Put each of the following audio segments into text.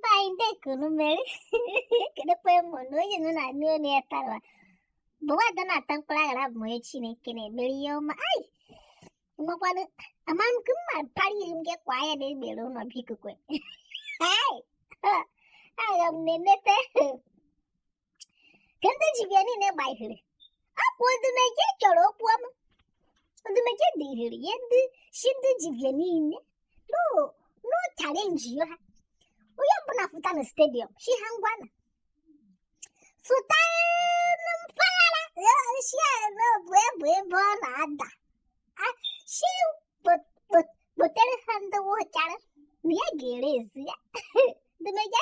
Painde kunu meri. Kede pe mono ye no na ni oni etarwa. Bawa dana tankula gara moye chine kene meri yo ma ai. Mo kwanu amam kuma pari imge kwaya de bero no biku kwe. Ai. Ai am nenete. Kende jibiani ne bai hire. Apo de me ye choro puama. De me ye di hire yendi shindu jibiani ne. No challenge yo ha. Uya buna futana stadium. Shi hangwana. Futana mpala. Shi no bwe bonada. Shi botel handa wo chara. Niya gerezi ya. De me ya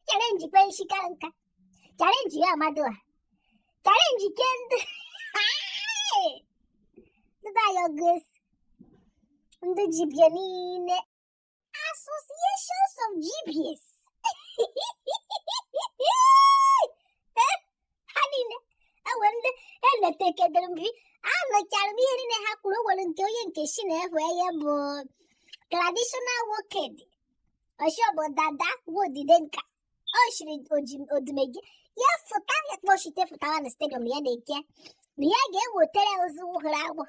challenge kwe shikaranka. Challenge ya madua. Challenge kend. Duba yo gus. Ndu jibiani ne. Associations of GPS. Hanine. Awende ene teke derumbi. Ano charmi herine hakuro wolunto yenke shine hweye bo. Traditional wokedi. Oshobo dada wo didenka. Oshiri odumege. Ya futa ya twoshite futa wana stadium ya deke. Niyage wotere ozu hrawo.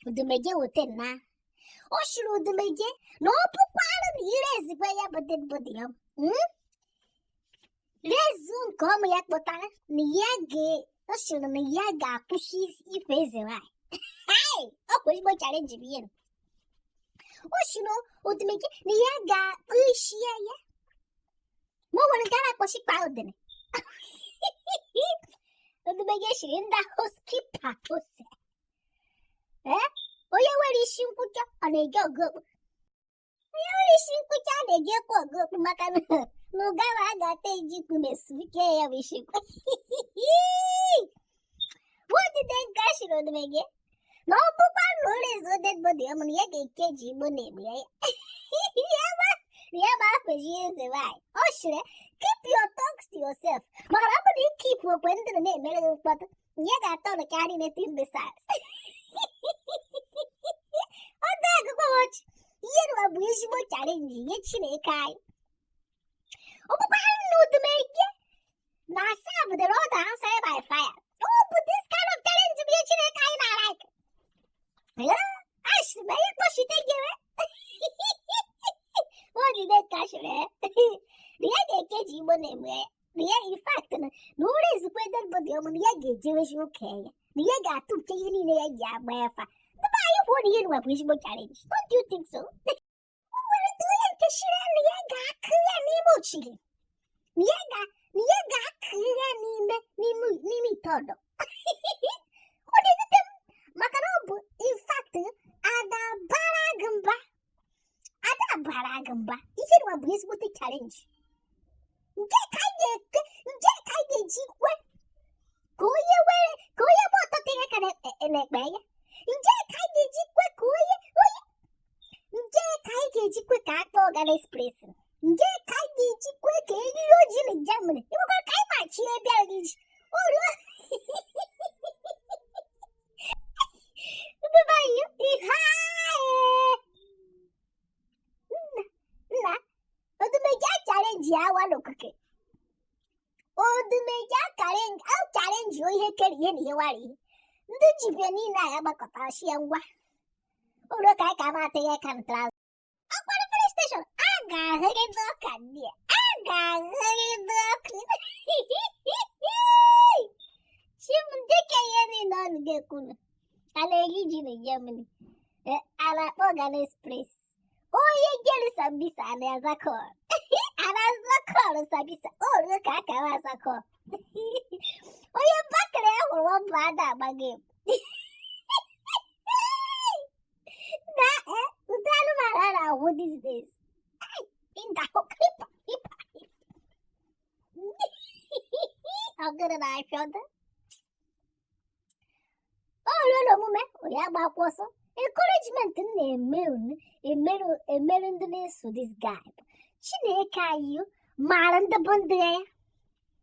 Odumege wotenna. Oshiri odumege. No pupala ni rezi kwa ya bodiyam. Rezun komu yak botana. Niyage. Oshiri niyage akushi ifeze wa. Hai! Okwe bo challenge bien. Oshino odumege niyaga ushia ya. Mo wana gara koshi pa odene. Odumege shirinda hoskipa hose. Oya wari shinkucha anege go. Oya wari shinkucha anege go makana. No gawa agate jiku mesuke ya wishinku. What did they gash it odumege? No papa no rezo dead body amon yage keji bonemu ya. Yaba pejize vai. Oshre, keep your talks to yourself. Magarabadi keep your point in the name melody but yaga thought the carry anything besides. Oh that go watch. You are wishful challenge yechine kai. Oh papa no to make it. Nasa with the road answer by fire. Oh but this kind of challenge yechine kai na like. Yeah, I should make it push it again. What did that cash it? The keji bonemu. The in fact, no reason whether but the Omniage Jewish okay. The yaga to tell you in a yabafa. The buyer for the year of wishful challenge. Don't you think so? Well, do you kiss the yaga and emoji? Yaga nimi todo. What is it? Makanobu, in fact, ada baragamba. You hear what is with the challenge? Get I jikwe. Go ya bota take a bag. Get I jikwe kuye. Get I jikwe kato ganes place. Get I jikwe kegi in Germany. You got kai here baggage. Oh, the bayou. Hi. The mega challenge ya wano cookie. Oh, the mega challenge, I'll challenge you here can you worry. The Jibianina Abakashi and what? Oh, look, I come out here, I can try. Oh, what a police station! I got it, look at me. I got it, look. Shim Dickey non gekun. Allergic in Germany. Ala organized place. Oh, you get some bisa and as a call. And as a call, Sabisa. Oh, look at as a call. Oh, you're back there for one bad game. What is this? In the clip. How good an eye found that? Oh, no, moment. We have about also. Encouragement in a melondness to this guy. Chineka you, Maranda Bondea.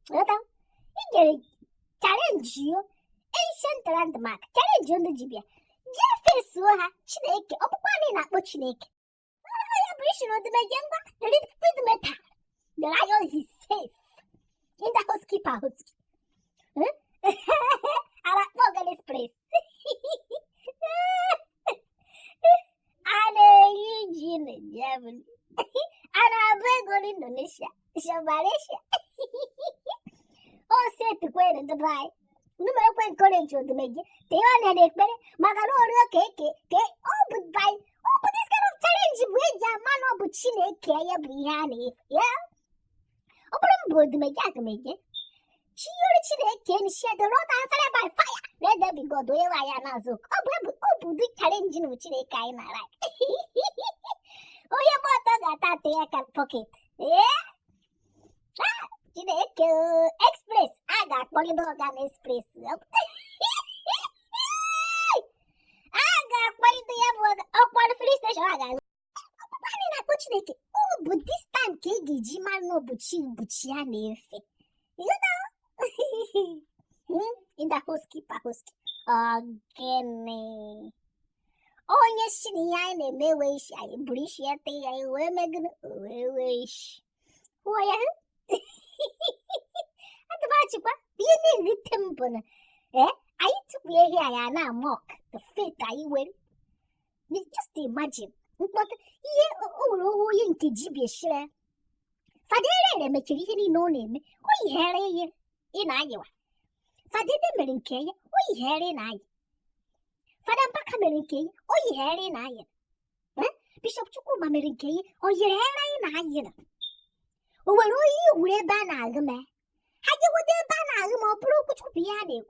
What? Challenge you, ancient landmark. Challenge on the Jibia. Jeffy Suha, Chineke, up one in a Chineke. I appreciate the young one, the little bit meta. The lion is safe in the housekeeper house. Huh? I like forget this place. And Eugene, Germany. And I beg on Indonesia. Malaysia. Oh, say to go in Dubai. No matter when college or the make they are not it better. Magaloro cake. Oh, but by oh, but this kind of challenge with your man or but she kaya biryani. Yeah. Oh, but I'm bored to make it. She already can share the road answer by fire. Let there be God where I am as oh, but the challenge in which they kind of like. Oh, you bought that I pocket. Yeah. Express. I got Polydog and Express. I got Polydog up on the police station. I got oh, but this time, Kegi Jima no Buchiane. You know, in the housekeeper. Again. Oh, yes, she may wish I appreciate I will wish. Why? At the Bachipa, being a temple. I took me here and I mock the fate I will. Just imagine. But oh, you can be sure. Fadele, make you any no name. We hear in Iowa. Fadele Merinke, we hear in I. Fadamba Merinke, we hear in I. Bishop Chukuma Merinke, or your hair in I. Oh, well, you would ban Agame. Had you would ban Agam or broke to piano?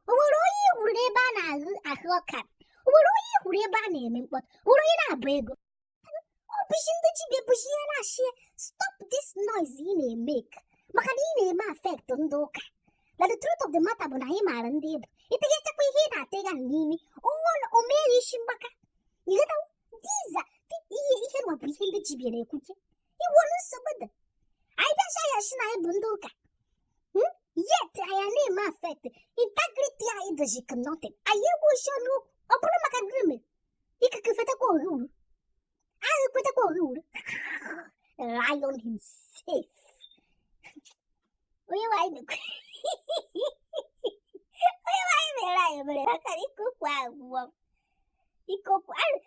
Oh, well, you would ban a hawker. Oh, you would ban him, but what are you big? Oh, Bishin the Chibi Bushiana, stop this noise in a make. Macadine ma effect on Doka. But the truth of the matter when I am and did. It gets a quick hit at Tegan Nimi. Oh, Mary Shimbaka. You know, these are the even behind the Chibi. You won't so good. I guess I have bunduka. Yet I am in my fact. Integrity I does you nothing. I wish you know a problem agreement. You could give it a go rule. I will put a go rule. Lion him safe. Where I look. Where I am, I can cook well. He cook well.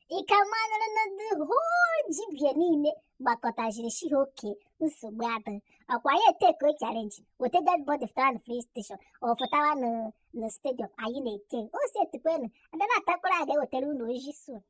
He come on the whole Jibianine. Bakotaji she okay, so bad. A quiet take a challenge. What did that body stand free station or for Tawan the stadium? I in a king. Oh, said the pen, and then I take what I will tell you no issue soon.